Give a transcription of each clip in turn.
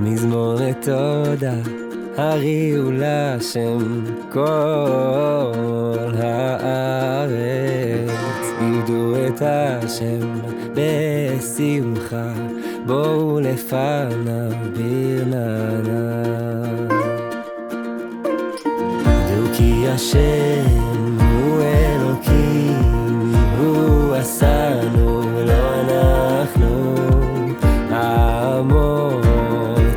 מזמור לתודה, הריעו להשם כל הארץ, עבדו את השם בשמחה, בואו לפניו ברננה. דעו כי השם הוא אלוקים, הוא עשנו ולא אנחנו, עמו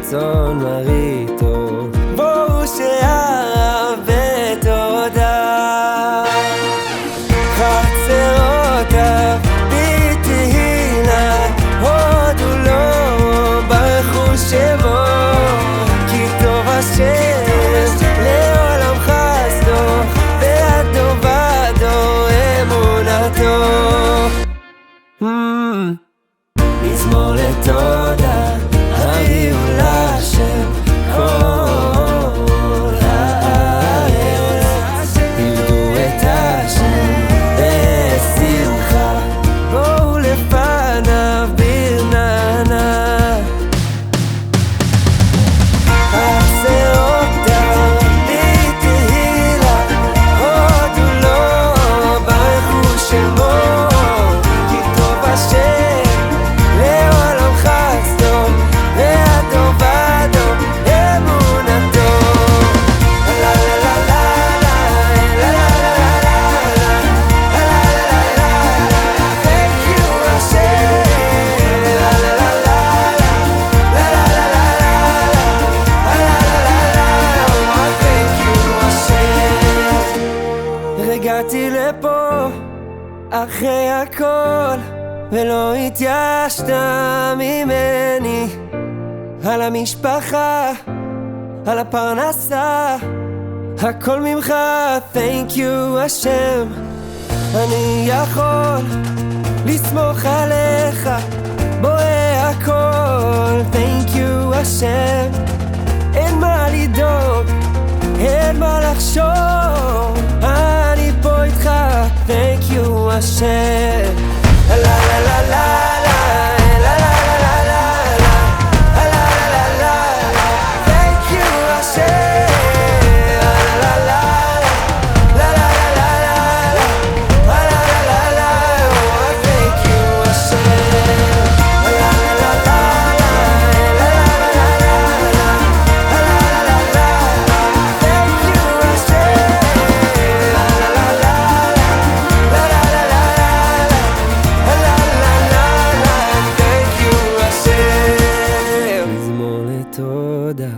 צאן מרעיתו, בואו שעריו בתודה. חצרותיו בתהילה, הודו לו ברכו שמו, כי טוב השם לעולם חסדו, ועד דור ודור אמונתו. מזמור לתודה, הריעו להשם כל הארץ, עבדו את השם בשמחה, בואו לפניו ברננה. חצרותיו בתהילה, הודו לו ברכו שמו, כי טוב השם לעולם חסדו, ועד דור ודור אמונתו. לה לה לה לה לה לה לה לה לה לה, thank you השם. לה לה לה לה לה לה לה לה לה, thank you השם. הגעתי לפה אחרי הכל, ולא התייאשת ממני, על המשפחה, על הפרנסה, הכל ממך, thank you השם. אני יכול לסמוך עליך, בורא הכל, thank you השם. אין מה לדאוג, אין מה לחשוב, אני פה איתך, thank you השם. לה לה לה לה לה לה לה לה לה לה לה לה לה, thank you השם. לה לה לה לה לה לה לה לה לה לה, thank you השם. לה לה לה לה לה לה לה לה לה לה לה, thank you השם. לה לה לה לה לה לה לה thank you השם. מזמור לתודה.